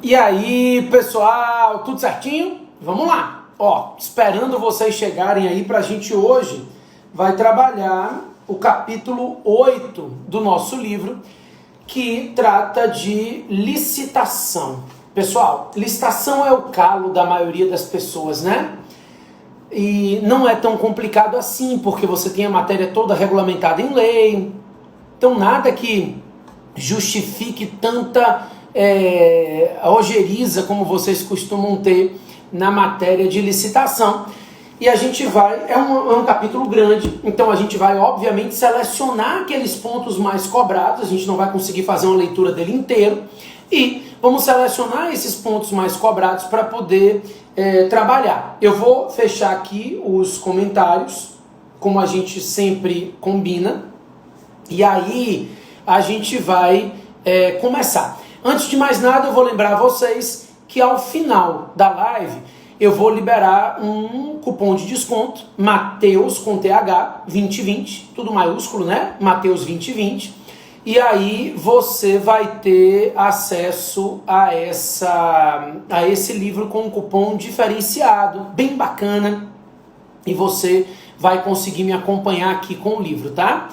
E aí, pessoal, tudo certinho? Vamos lá. Ó, esperando vocês chegarem aí pra gente hoje, vai trabalhar o capítulo 8 do nosso livro, que trata de licitação. Pessoal, licitação é o calo da maioria das pessoas, né? E não é tão complicado assim, porque você tem a matéria toda regulamentada em lei, então nada que justifique tanta ojeriza como vocês costumam ter na matéria de licitação. E a gente vai, é um capítulo grande, então a gente vai obviamente selecionar aqueles pontos mais cobrados, a gente não vai conseguir fazer uma leitura dele inteiro, e vamos selecionar esses pontos mais cobrados para poder trabalhar. Eu vou fechar aqui os comentários, como a gente sempre combina, e aí a gente vai começar. Antes de mais nada, eu vou lembrar a vocês que ao final da live eu vou liberar um cupom de desconto, Mateus com TH 2020, tudo maiúsculo, né? Mateus 2020. E aí você vai ter acesso a esse livro com um cupom diferenciado, bem bacana. E você vai conseguir me acompanhar aqui com o livro, tá?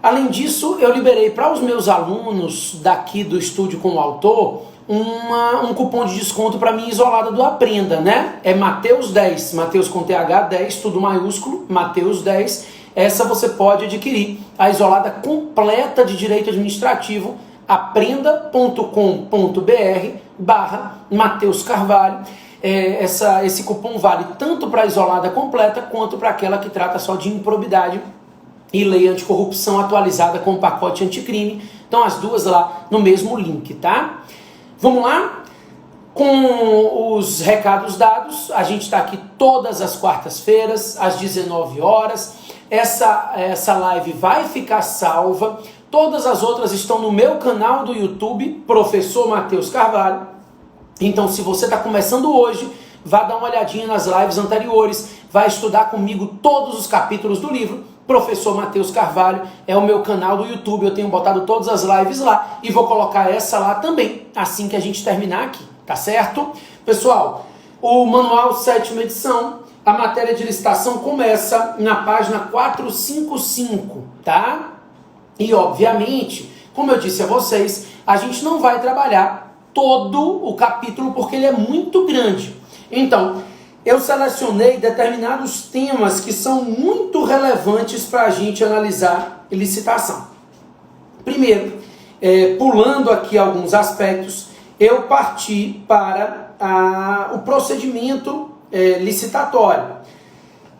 Além disso, eu liberei para os meus alunos daqui do Estúdio com o Autor um cupom de desconto para mim isolada do Aprenda, né? É Mateus 10, Mateus com TH 10, tudo maiúsculo, Mateus 10. Essa você pode adquirir, a isolada completa de direito administrativo, aprenda.com.br/Mateus Carvalho. Esse cupom vale tanto para a isolada completa quanto para aquela que trata só de improbidade e lei anticorrupção atualizada com o pacote anticrime. Então as duas lá no mesmo link, tá? Vamos lá? Com os recados dados, a gente está aqui todas as quartas-feiras, às 19 horas. Essa live vai ficar salva. Todas as outras estão no meu canal do YouTube, Professor Mateus Carvalho. Então, se você está começando hoje, vá dar uma olhadinha nas lives anteriores, vai estudar comigo todos os capítulos do livro. Professor Mateus Carvalho é o meu canal do YouTube, eu tenho botado todas as lives lá e vou colocar essa lá também, assim que a gente terminar aqui, tá certo? Pessoal, o manual 7ª edição, a matéria de licitação começa na página 455, tá? E obviamente, como eu disse a vocês, a gente não vai trabalhar todo o capítulo porque ele é muito grande. Então, eu selecionei determinados temas que são muito relevantes para a gente analisar licitação. Primeiro, pulando aqui alguns aspectos, eu parti para o procedimento licitatório.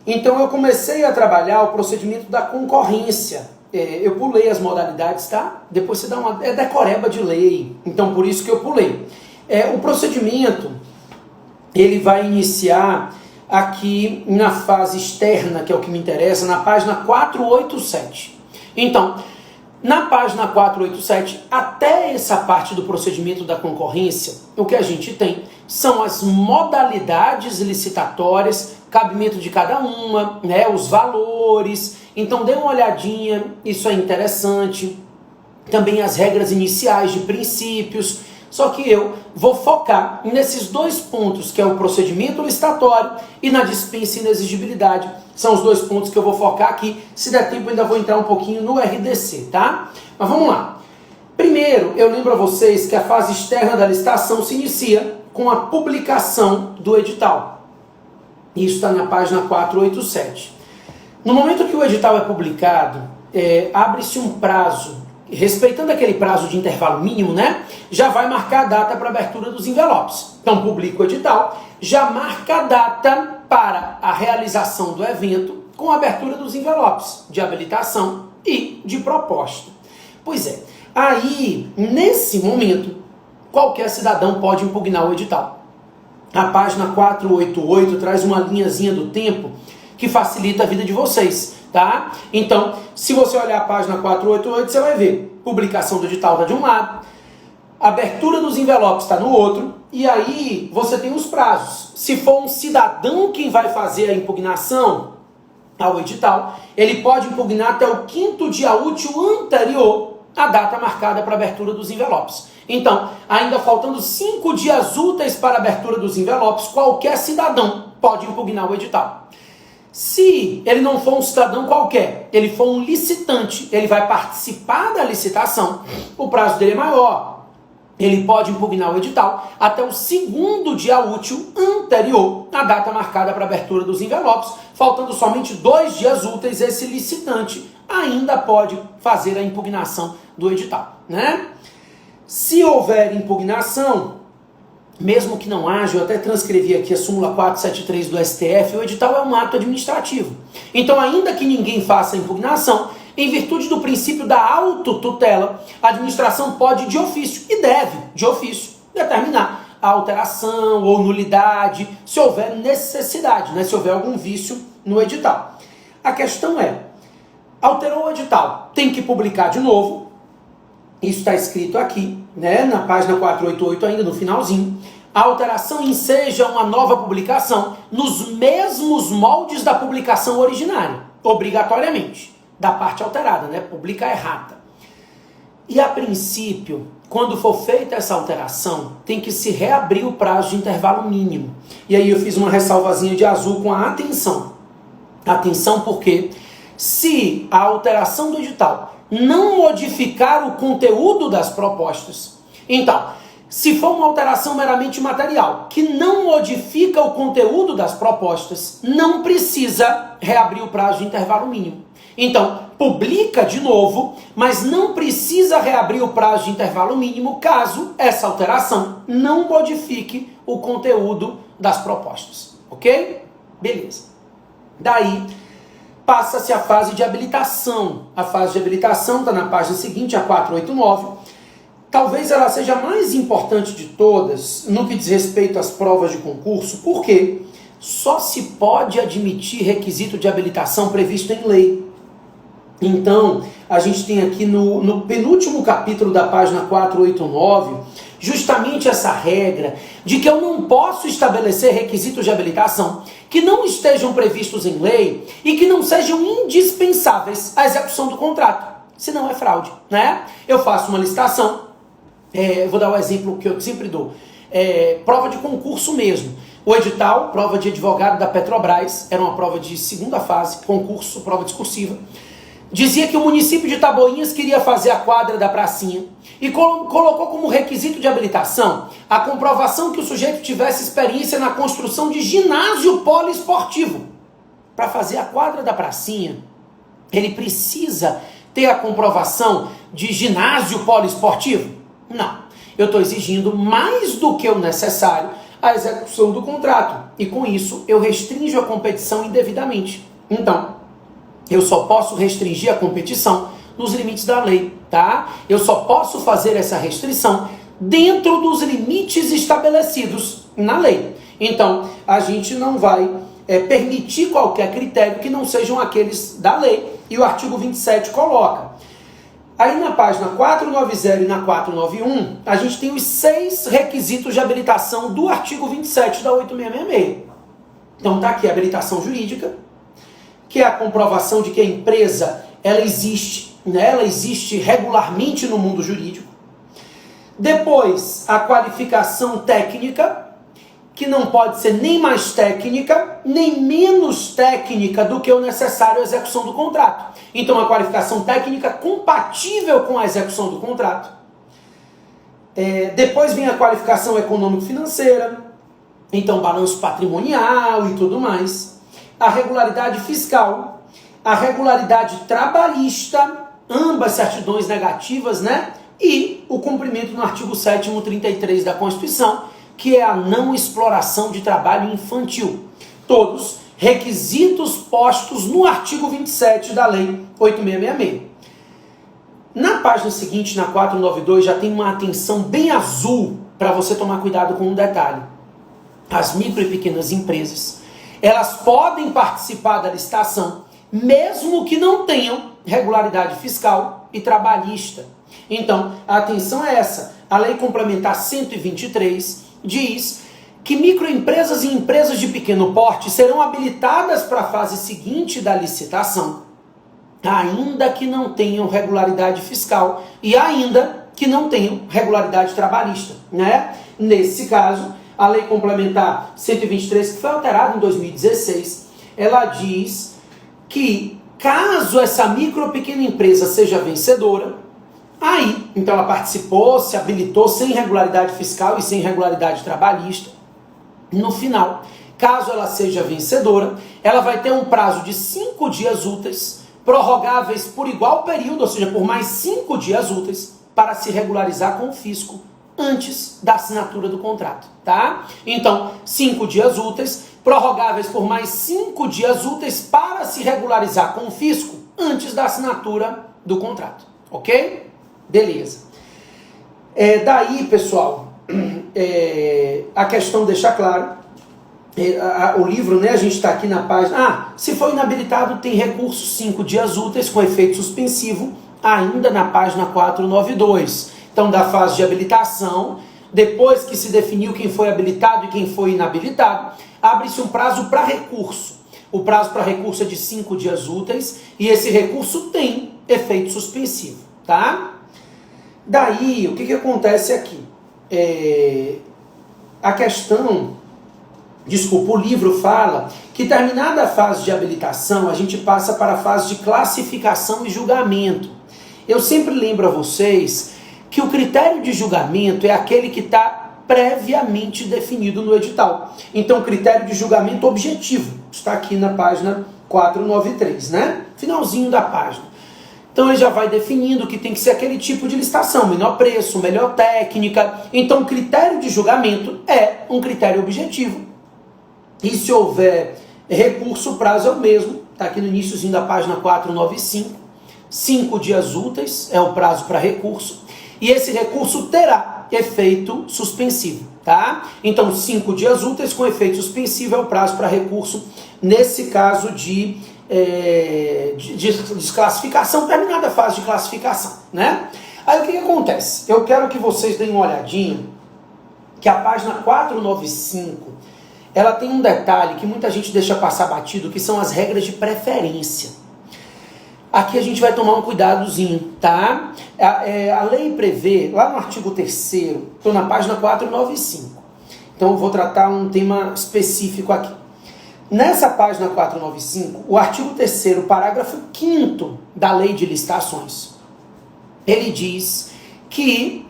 Então eu comecei a trabalhar o procedimento da concorrência. Eu pulei as modalidades, tá? Depois você dá uma... É decoreba de lei, então por isso que eu pulei. O procedimento, ele vai iniciar aqui na fase externa, que é o que me interessa, na página 487. Então, na página 487, até essa parte do procedimento da concorrência, o que a gente tem são as modalidades licitatórias, cabimento de cada uma, né, os valores. Então, dê uma olhadinha, isso é interessante. Também as regras iniciais de princípios. Só que eu vou focar nesses dois pontos, que é o procedimento licitatório e na dispensa e inexigibilidade. São os dois pontos que eu vou focar aqui. Se der tempo, ainda vou entrar um pouquinho no RDC, tá? Mas vamos lá. Primeiro, eu lembro a vocês que a fase externa da licitação se inicia com a publicação do edital. Isso está na página 487. No momento que o edital é publicado, abre-se um prazo. Respeitando aquele prazo de intervalo mínimo, né? Já vai marcar a data para abertura dos envelopes. Então, publica o edital, já marca a data para a realização do evento com a abertura dos envelopes de habilitação e de proposta. Pois é, aí, nesse momento, qualquer cidadão pode impugnar o edital. A página 488 traz uma linhazinha do tempo que facilita a vida de vocês, tá? Então, se você olhar a página 488, você vai ver publicação do edital está de um lado, abertura dos envelopes está no outro, e aí você tem os prazos. Se for um cidadão quem vai fazer a impugnação ao edital, ele pode impugnar até o 5º dia útil anterior à data marcada para abertura dos envelopes. Então, ainda faltando 5 dias úteis para a abertura dos envelopes, qualquer cidadão pode impugnar o edital. Se ele não for um cidadão qualquer, ele for um licitante, ele vai participar da licitação, o prazo dele é maior. Ele pode impugnar o edital até o segundo dia útil anterior à data marcada para a abertura dos envelopes, faltando somente 2 dias úteis, esse licitante ainda pode fazer a impugnação do edital, né? Se houver impugnação, mesmo que não haja, eu até transcrevi aqui a súmula 473 do STF, o edital é um ato administrativo. Então, ainda que ninguém faça a impugnação, em virtude do princípio da autotutela, a administração pode de ofício, e deve, de ofício, determinar a alteração ou nulidade, se houver necessidade, né, se houver algum vício no edital. A questão é, alterou o edital, tem que publicar de novo. Isso está escrito aqui, né, na página 488, ainda no finalzinho. A alteração enseja uma nova publicação nos mesmos moldes da publicação originária, obrigatoriamente, da parte alterada, né, publica errata. E a princípio, quando for feita essa alteração, tem que se reabrir o prazo de intervalo mínimo. E aí eu fiz uma ressalvazinha de azul com a atenção. Atenção porque se a alteração do edital não modificar o conteúdo das propostas. Então, se for uma alteração meramente material, que não modifica o conteúdo das propostas, não precisa reabrir o prazo de intervalo mínimo. Então, publica de novo, mas não precisa reabrir o prazo de intervalo mínimo caso essa alteração não modifique o conteúdo das propostas. Ok? Beleza. Daí, passa-se a fase de habilitação. A fase de habilitação está na página seguinte, a 489. Talvez ela seja a mais importante de todas no que diz respeito às provas de concurso, porque só se pode admitir requisito de habilitação previsto em lei. Então, a gente tem aqui no penúltimo capítulo da página 489, justamente essa regra de que eu não posso estabelecer requisitos de habilitação que não estejam previstos em lei e que não sejam indispensáveis à execução do contrato, senão é fraude, né? Eu faço uma licitação, vou dar o exemplo que eu sempre dou, prova de concurso mesmo. O edital, prova de advogado da Petrobras, era uma prova de segunda fase, concurso, prova discursiva. Dizia que o município de Taboinhas queria fazer a quadra da pracinha e colocou como requisito de habilitação a comprovação que o sujeito tivesse experiência na construção de ginásio poliesportivo. Para fazer a quadra da pracinha, ele precisa ter a comprovação de ginásio poliesportivo? Não. Eu estou exigindo mais do que o necessário a execução do contrato e com isso eu restringo a competição indevidamente. Então, eu só posso restringir a competição nos limites da lei, tá? Eu só posso fazer essa restrição dentro dos limites estabelecidos na lei. Então, a gente não vai permitir qualquer critério que não sejam aqueles da lei. E o artigo 27 coloca. Aí na página 490 e na 491, a gente tem os 6 requisitos de habilitação do artigo 27 da 8666. Então tá aqui a habilitação jurídica, que é a comprovação de que a empresa ela existe, né? Ela existe regularmente no mundo jurídico. Depois, a qualificação técnica, que não pode ser nem mais técnica, nem menos técnica do que o necessário à execução do contrato. Então, a qualificação técnica compatível com a execução do contrato. Depois vem a qualificação econômico-financeira, então balanço patrimonial e tudo mais. A regularidade fiscal, a regularidade trabalhista, ambas certidões negativas, né? E o cumprimento no artigo 7º 33 da Constituição, que é a não exploração de trabalho infantil. Todos requisitos postos no artigo 27 da Lei 8666. Na página seguinte, na 492, já tem uma atenção bem azul para você tomar cuidado com um detalhe. As micro e pequenas empresas, elas podem participar da licitação, mesmo que não tenham regularidade fiscal e trabalhista. Então, a atenção é essa. A Lei Complementar 123 diz que microempresas e empresas de pequeno porte serão habilitadas para a fase seguinte da licitação, ainda que não tenham regularidade fiscal e ainda que não tenham regularidade trabalhista, né? Nesse caso, a Lei Complementar 123, que foi alterada em 2016, ela diz que caso essa micro ou pequena empresa seja vencedora, aí, então ela participou, se habilitou sem regularidade fiscal e sem regularidade trabalhista, no final, caso ela seja vencedora, ela vai ter um prazo de 5 dias úteis, prorrogáveis por igual período, ou seja, por mais 5 dias úteis, para se regularizar com o fisco antes da assinatura do contrato, tá? Então, 5 dias úteis, prorrogáveis por mais 5 dias úteis para se regularizar com o fisco antes da assinatura do contrato, ok? Beleza. Daí, pessoal, a questão deixa claro, o livro, né, a gente está aqui na página, se for inabilitado tem recurso 5 dias úteis com efeito suspensivo, ainda na página 492. Então, da fase de habilitação, depois que se definiu quem foi habilitado e quem foi inabilitado, abre-se um prazo para recurso. O prazo para recurso é de 5 dias úteis e esse recurso tem efeito suspensivo, tá? Daí, o que acontece aqui? A questão, o livro fala que terminada a fase de habilitação, a gente passa para a fase de classificação e julgamento. Eu sempre lembro a vocês que o critério de julgamento é aquele que está previamente definido no edital. Então, critério de julgamento objetivo está aqui na página 493, né? Finalzinho da página. Então, ele já vai definindo que tem que ser aquele tipo de licitação, menor preço, melhor técnica. Então, o critério de julgamento é um critério objetivo. E se houver recurso, o prazo é o mesmo. Está aqui no iniciozinho da página 495. 5 dias úteis é o prazo para recurso. E esse recurso terá efeito suspensivo, tá? Então, 5 dias úteis com efeito suspensivo é o prazo para recurso, nesse caso de desclassificação, terminada a fase de classificação, né? Aí o que acontece? Eu quero que vocês deem uma olhadinha, que a página 495, ela tem um detalhe que muita gente deixa passar batido, que são as regras de preferência. Aqui a gente vai tomar um cuidadozinho, tá? A lei prevê, lá no artigo 3º, estou na página 495. Então eu vou tratar um tema específico aqui. Nessa página 495, o artigo 3º, parágrafo 5º da Lei de Licitações, ele diz que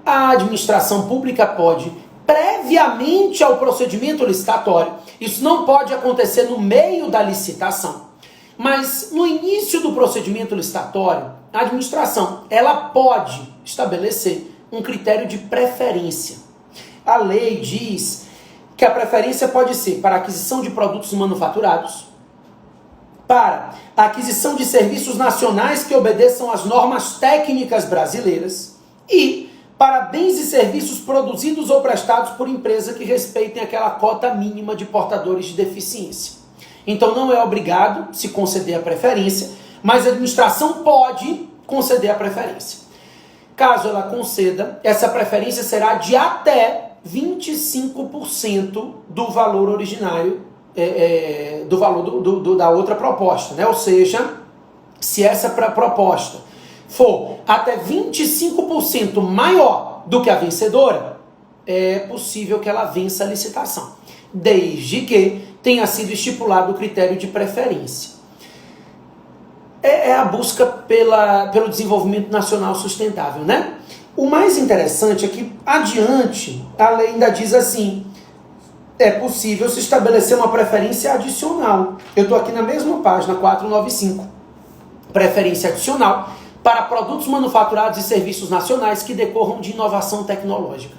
a administração pública pode, previamente ao procedimento licitatório, isso não pode acontecer no meio da licitação, mas no início do procedimento licitatório, a administração ela pode estabelecer um critério de preferência. A lei diz que a preferência pode ser para a aquisição de produtos manufaturados, para a aquisição de serviços nacionais que obedeçam às normas técnicas brasileiras e para bens e serviços produzidos ou prestados por empresa que respeitem aquela cota mínima de portadores de deficiência. Então não é obrigado se conceder a preferência, mas a administração pode conceder a preferência. Caso ela conceda, essa preferência será de até 25% do valor originário, do valor da outra proposta, né? Ou seja, se essa proposta for até 25% maior do que a vencedora, é possível que ela vença a licitação, desde que tenha sido estipulado o critério de preferência. É a busca pelo desenvolvimento nacional sustentável, né? O mais interessante é que, adiante, a lei ainda diz assim, é possível se estabelecer uma preferência adicional. Eu estou aqui na mesma página, 495. Preferência adicional para produtos manufaturados e serviços nacionais que decorram de inovação tecnológica.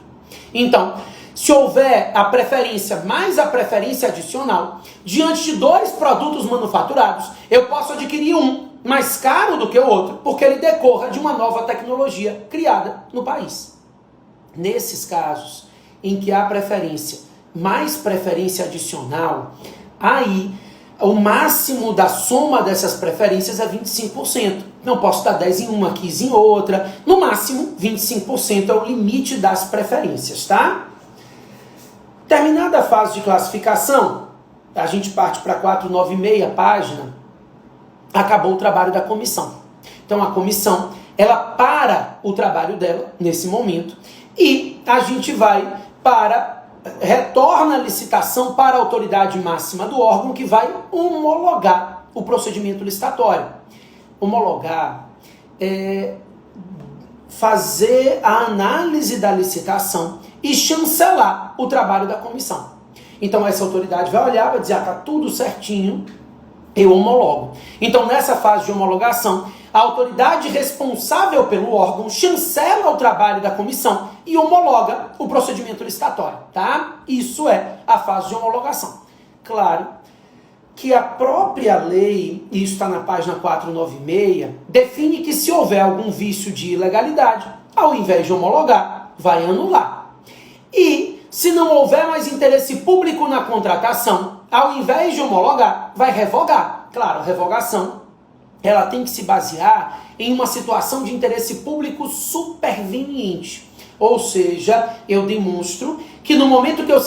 Então, se houver a preferência mais a preferência adicional, diante de 2 produtos manufaturados, eu posso adquirir um mais caro do que o outro, porque ele decorra de uma nova tecnologia criada no país. Nesses casos em que há preferência mais preferência adicional, aí o máximo da soma dessas preferências é 25%. Não posso dar 10 em uma, 15 em outra. No máximo, 25% é o limite das preferências, tá? Terminada a fase de classificação, a gente parte para 496 página, acabou o trabalho da comissão. Então a comissão, ela para o trabalho dela nesse momento e a gente retorna a licitação para a autoridade máxima do órgão que vai homologar o procedimento licitatório. Homologar é fazer a análise da licitação e chancelar o trabalho da comissão. Então essa autoridade vai olhar, vai dizer, está tudo certinho, eu homologo. Então nessa fase de homologação, a autoridade responsável pelo órgão chancela o trabalho da comissão e homologa o procedimento licitatório, tá? Isso é a fase de homologação. Claro que a própria lei, e isso está na página 496, define que se houver algum vício de ilegalidade, ao invés de homologar, vai anular. E se não houver mais interesse público na contratação, ao invés de homologar, vai revogar. Claro, a revogação ela tem que se basear em uma situação de interesse público superveniente. Ou seja, eu demonstro que no momento que eu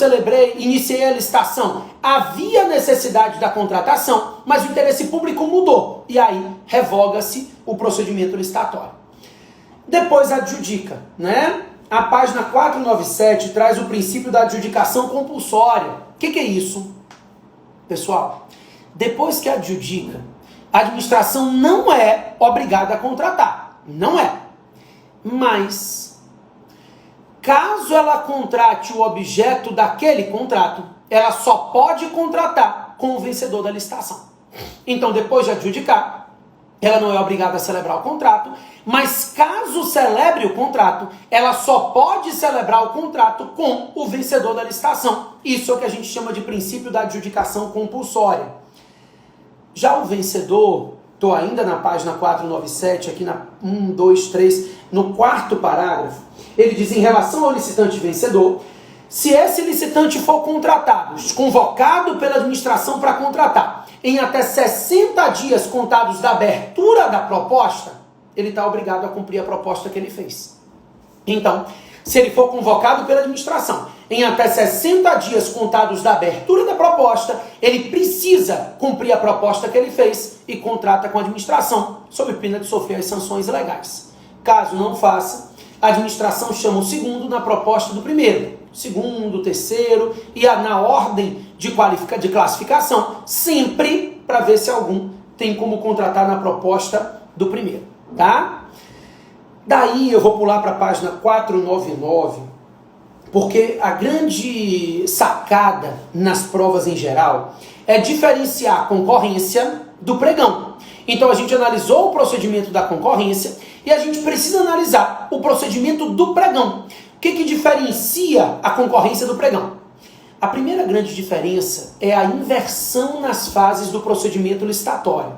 iniciei a licitação, havia necessidade da contratação, mas o interesse público mudou. E aí, revoga-se o procedimento licitatório. Depois adjudica, né? A página 497 traz o princípio da adjudicação compulsória. O que é isso? Pessoal, depois que adjudica, a administração não é obrigada a contratar. Não é. Mas, caso ela contrate o objeto daquele contrato, ela só pode contratar com o vencedor da licitação. Então, depois de adjudicar, ela não é obrigada a celebrar o contrato, mas caso celebre o contrato, ela só pode celebrar o contrato com o vencedor da licitação. Isso é o que a gente chama de princípio da adjudicação compulsória. Já o vencedor, estou ainda na página 497, aqui na 1, 2, 3, no quarto parágrafo, ele diz em relação ao licitante vencedor, se esse licitante for contratado, convocado pela administração para contratar, em até 60 dias contados da abertura da proposta, ele está obrigado a cumprir a proposta que ele fez. Então, se ele for convocado pela administração em até 60 dias contados da abertura da proposta, ele precisa cumprir a proposta que ele fez e contrata com a administração, sob pena de sofrer as sanções legais. Caso não faça, a administração chama o segundo na proposta do primeiro, segundo, terceiro, e na ordem de classificação, sempre para ver se algum tem como contratar na proposta do primeiro, tá? Daí eu vou pular para a página 499, porque a grande sacada nas provas em geral é diferenciar a concorrência do pregão. Então a gente analisou o procedimento da concorrência e a gente precisa analisar o procedimento do pregão. O que diferencia a concorrência do pregão? A primeira grande diferença é a inversão nas fases do procedimento licitatório.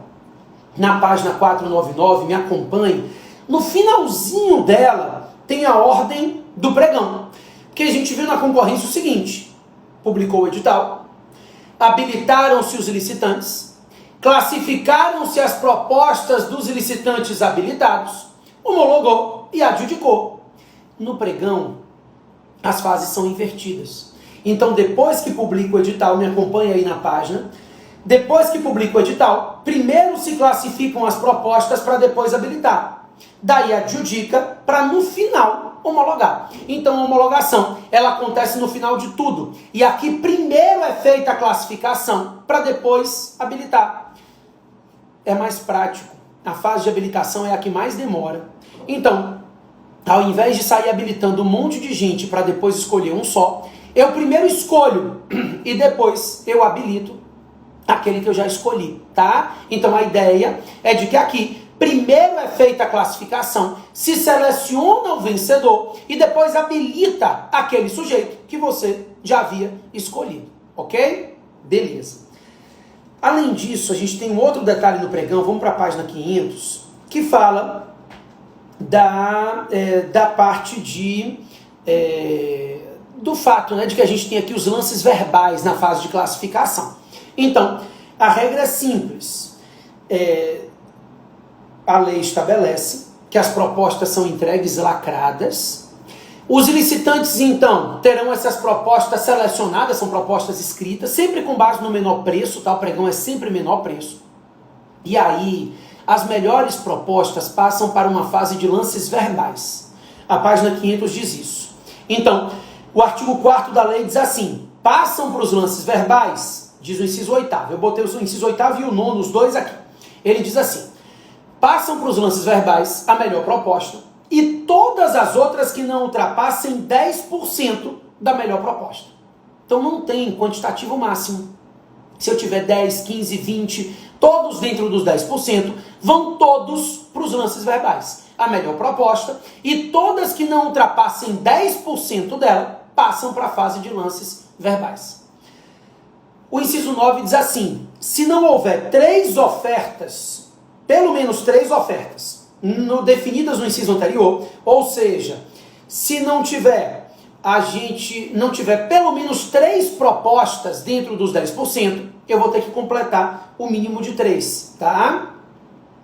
Na página 499, me acompanhe, no finalzinho dela tem a ordem do pregão. Porque a gente viu na concorrência o seguinte: publicou o edital, habilitaram-se os licitantes, classificaram-se as propostas dos licitantes habilitados, homologou e adjudicou. No pregão, as fases são invertidas. Então, depois que publica o edital, me acompanha aí na página, depois que publica o edital, primeiro se classificam as propostas para depois habilitar. Daí adjudica para no final homologar. Então a homologação, ela acontece no final de tudo. E aqui primeiro é feita a classificação para depois habilitar. É mais prático. A fase de habilitação é a que mais demora. Então, ao invés de sair habilitando um monte de gente para depois escolher um só, eu primeiro escolho e depois eu habilito aquele que eu já escolhi, tá? Então a ideia é de que aqui primeiro é feita a classificação, se seleciona o vencedor e depois habilita aquele sujeito que você já havia escolhido, ok? Beleza. Além disso, a gente tem um outro detalhe no pregão, vamos para a página 500, que fala da parte do fato, né, de que a gente tem aqui os lances verbais na fase de classificação. Então, a regra é simples. A lei estabelece que as propostas são entregues lacradas. Os licitantes, então, terão essas propostas selecionadas, são propostas escritas, sempre com base no menor preço, tá? O pregão é sempre menor preço. E aí, as melhores propostas passam para uma fase de lances verbais. A página 500 diz isso. Então, o artigo 4º da lei diz assim, passam para os lances verbais, diz o inciso 8º, eu botei o inciso 8º e o 9º, os dois aqui. Ele diz assim, passam para os lances verbais a melhor proposta e todas as outras que não ultrapassem 10% da melhor proposta. Então não tem quantitativo máximo. Se eu tiver 10, 15, 20, todos dentro dos 10%, vão todos para os lances verbais. A melhor proposta e todas que não ultrapassem 10% dela passam para a fase de lances verbais. O inciso 9 diz assim, se não houver 3 ofertas, pelo menos 3 ofertas, definidas no inciso anterior, ou seja, se não tiver pelo menos 3 propostas dentro dos 10%, eu vou ter que completar o mínimo de 3, tá?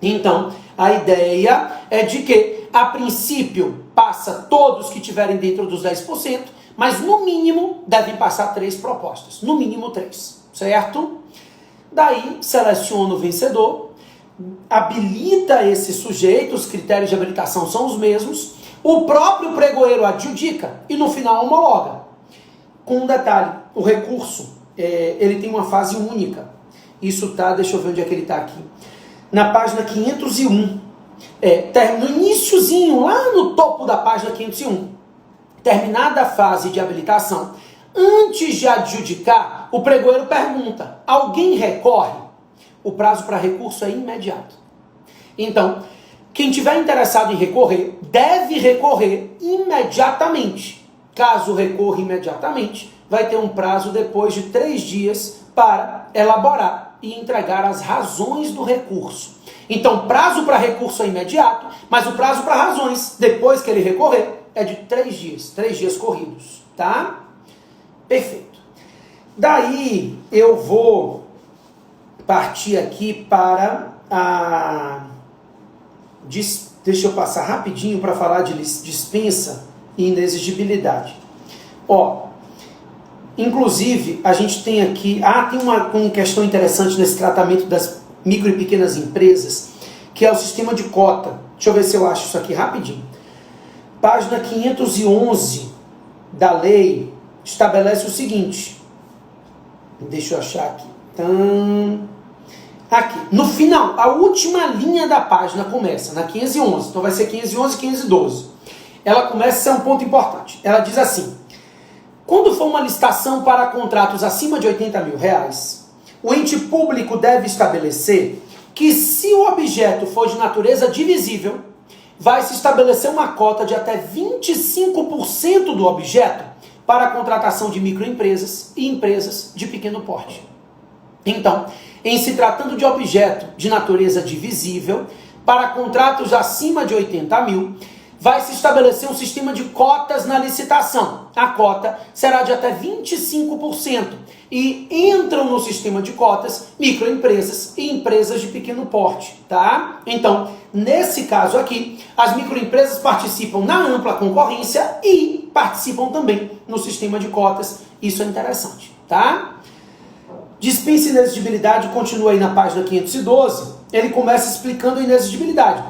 Então, a ideia é de que, a princípio, passa todos que tiverem dentro dos 10%, mas no mínimo devem passar 3 propostas, no mínimo 3, certo? Daí, seleciona o vencedor, habilita esse sujeito, os critérios de habilitação são os mesmos, o próprio pregoeiro adjudica e no final homologa. Com um detalhe, o recurso, ele tem uma fase única. Isso tá, deixa eu ver onde é que ele está aqui. Na página 501. No iniciozinho, lá no topo da página 501. Terminada a fase de habilitação, antes de adjudicar, o pregoeiro pergunta, alguém recorre? O prazo para recurso é imediato. Então, quem tiver interessado em recorrer, deve recorrer imediatamente. Caso recorra imediatamente, vai ter um prazo depois de 3 dias para elaborar e entregar as razões do recurso. Então, prazo para recurso é imediato, mas o prazo para razões, depois que ele recorrer, é de 3 dias. 3 dias corridos, tá? Perfeito. Daí, eu vou partir aqui para a... Deixa eu passar rapidinho para falar de dispensa e inexigibilidade. Inclusive, a gente tem aqui... tem uma questão interessante nesse tratamento das micro e pequenas empresas, que é o sistema de cota. Deixa eu ver se eu acho isso aqui rapidinho. Página 511 da lei estabelece o seguinte. Deixa eu achar aqui. Aqui, no final, a última linha da página começa na 511, então vai ser 511 e 512. Ela começa, esse é um ponto importante. Ela diz assim, quando for uma licitação para contratos acima de R$80 mil, o ente público deve estabelecer que se o objeto for de natureza divisível, vai se estabelecer uma cota de até 25% do objeto para a contratação de microempresas e empresas de pequeno porte. Então, em se tratando de objeto de natureza divisível, para contratos acima de 80 mil, vai se estabelecer um sistema de cotas na licitação. A cota será de até 25% e entram no sistema de cotas microempresas e empresas de pequeno porte, tá? Então, nesse caso aqui, as microempresas participam na ampla concorrência e participam também no sistema de cotas. Isso é interessante, tá? Dispensa e inexigibilidade, continua aí na página 512, ele começa explicando a inexigibilidade.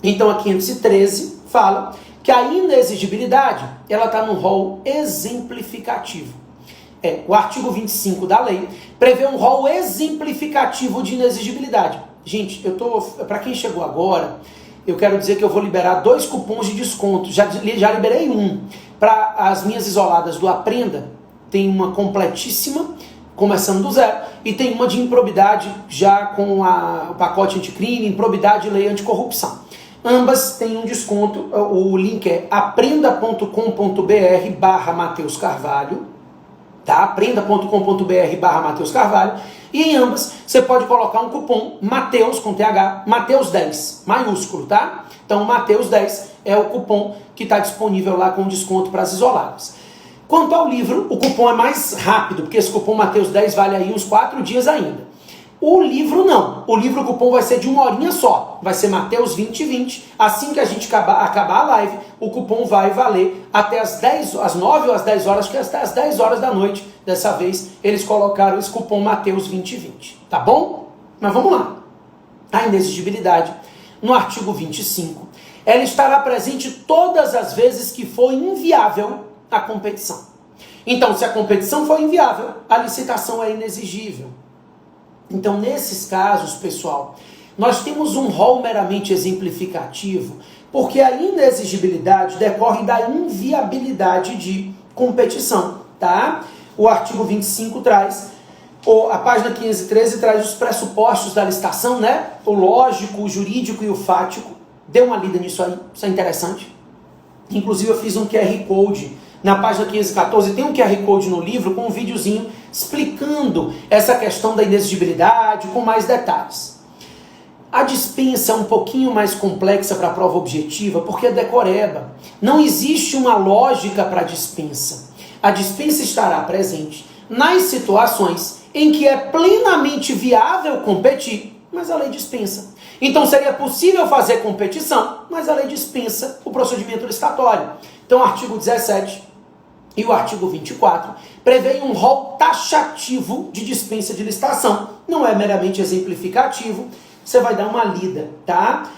Então a 513 fala que a inexigibilidade, ela está no rol exemplificativo. O artigo 25 da lei prevê um rol exemplificativo de inexigibilidade. Gente, para quem chegou agora, eu quero dizer que eu vou liberar 2 cupons de desconto, já liberei um. Para as minhas isoladas do Aprenda, tem uma completíssima, começando do zero, e tem uma de improbidade já com o pacote anticrime, improbidade e lei anticorrupção. Ambas têm um desconto, o link é aprenda.com.br/Mateus Carvalho, tá? aprenda.com.br/Mateus Carvalho, e em ambas você pode colocar um cupom Mateus com TH, Mateus 10, maiúsculo, tá? Então Mateus 10 é o cupom que está disponível lá com desconto para as isoladas. Quanto ao livro, o cupom é mais rápido, porque esse cupom Mateus 10 vale aí uns 4 dias ainda. O livro não. O livro, o cupom vai ser de 1 horinha só. Vai ser Mateus 2020. Assim que a gente acabar a live, o cupom vai valer até as 9 ou as 10 horas, acho que até as 10 horas da noite. Dessa vez, eles colocaram esse cupom Mateus 2020. Tá bom? Mas vamos lá. a inexigibilidade, no artigo 25, ela estará presente todas as vezes que for inviável a competição. Então, se a competição for inviável, a licitação é inexigível. Então, nesses casos, pessoal, nós temos um rol meramente exemplificativo, porque a inexigibilidade decorre da inviabilidade de competição, tá? O artigo 25 traz, a página 513 traz os pressupostos da licitação, né? O lógico, o jurídico e o fático. Dê uma lida nisso aí, isso é interessante. Inclusive eu fiz um QR Code na página 514, tem um QR Code no livro com um videozinho explicando essa questão da inexigibilidade com mais detalhes. A dispensa é um pouquinho mais complexa para a prova objetiva porque é decoreba. Não existe uma lógica para a dispensa. A dispensa estará presente nas situações em que é plenamente viável competir, mas a lei dispensa. Então seria possível fazer competição, mas a lei dispensa o procedimento licitatório. Então o artigo 17 e o artigo 24 prevêem um rol taxativo de dispensa de licitação. Não é meramente exemplificativo, você vai dar uma lida, tá?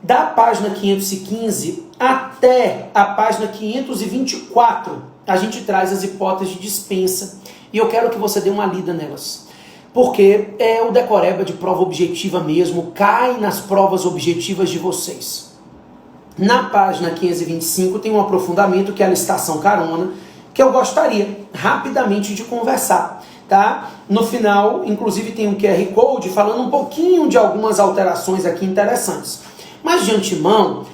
Da página 515 até a página 524, a gente traz as hipóteses de dispensa e eu quero que você dê uma lida nelas. Porque é o decoreba de prova objetiva mesmo, cai nas provas objetivas de vocês. Na página 525 tem um aprofundamento que é a licitação carona, que eu gostaria rapidamente de conversar, tá? No final, inclusive tem um QR Code falando um pouquinho de algumas alterações aqui interessantes. Mas de antemão,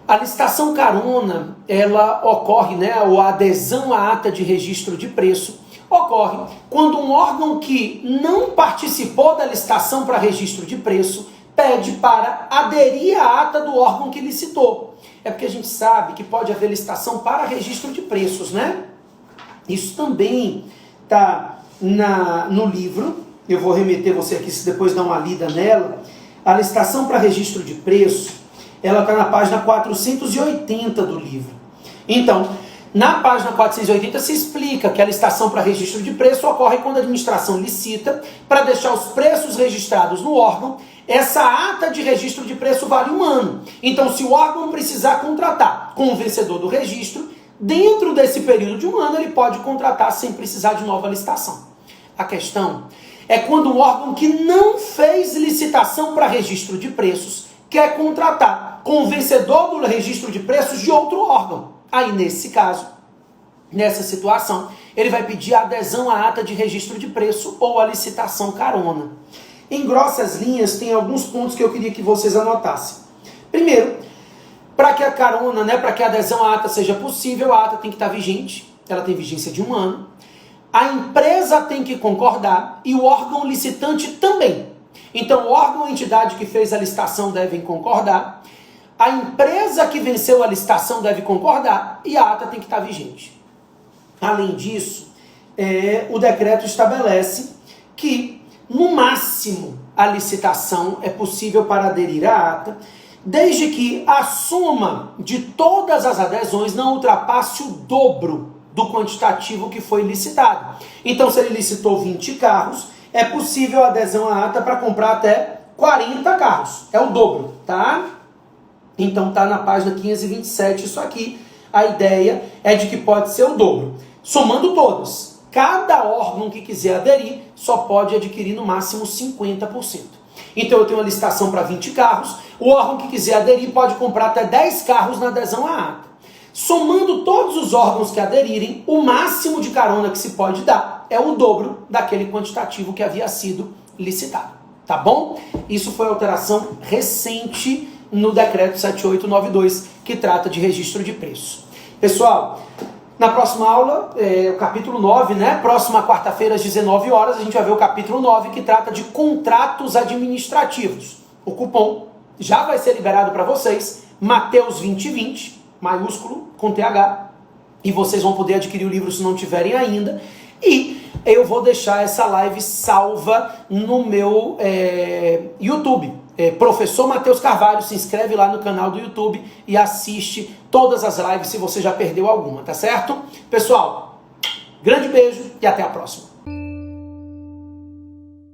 a licitação carona, ela ocorre, né, ou a adesão à ata de registro de preço, ocorre quando um órgão que não participou da licitação para registro de preço pede para aderir à ata do órgão que licitou. É porque a gente sabe que pode haver licitação para registro de preços, né? Isso também está no livro, eu vou remeter você aqui se depois dá uma lida nela. A licitação para registro de preço, ela está na página 480 do livro. Então, na página 480 se explica que a licitação para registro de preço ocorre quando a administração licita para deixar os preços registrados no órgão. Essa ata de registro de preço vale 1 ano. Então, se o órgão precisar contratar com o vencedor do registro, dentro desse período de 1 ano, ele pode contratar sem precisar de nova licitação. A questão é quando o órgão que não fez licitação para registro de preços quer contratar com o vencedor do registro de preços de outro órgão. Aí, nesse caso, nessa situação, ele vai pedir a adesão à ata de registro de preço ou a licitação carona. Em grossas linhas, tem alguns pontos que eu queria que vocês anotassem. Primeiro, para que a carona, né, para que a adesão à ata seja possível, a ata tem que estar vigente, ela tem vigência de 1 ano. A empresa tem que concordar e o órgão licitante também. Então, o órgão ou entidade que fez a licitação devem concordar. A empresa que venceu a licitação deve concordar e a ata tem que estar vigente. Além disso, o decreto estabelece que, no máximo, a licitação é possível para aderir à ata, desde que a soma de todas as adesões não ultrapasse o dobro do quantitativo que foi licitado. Então, se ele licitou 20 carros, é possível a adesão à ata para comprar até 40 carros. É o dobro, tá? Então está na página 527 isso aqui. A ideia é de que pode ser o dobro. Somando todos, cada órgão que quiser aderir só pode adquirir no máximo 50%. Então eu tenho uma licitação para 20 carros, o órgão que quiser aderir pode comprar até 10 carros na adesão à ata. Somando todos os órgãos que aderirem, o máximo de carona que se pode dar é o dobro daquele quantitativo que havia sido licitado. Tá bom? Isso foi alteração recente no decreto 7892, que trata de registro de preço. Pessoal, na próxima aula, o capítulo 9, né? Próxima quarta-feira às 19 horas, a gente vai ver o capítulo 9, que trata de contratos administrativos. O cupom já vai ser liberado para vocês, Mateus 2020, maiúsculo, com TH, e vocês vão poder adquirir o livro se não tiverem ainda, e eu vou deixar essa live salva no meu YouTube. Professor Matheus Carvalho, se inscreve lá no canal do YouTube e assiste todas as lives se você já perdeu alguma, tá certo? Pessoal, grande beijo e até a próxima.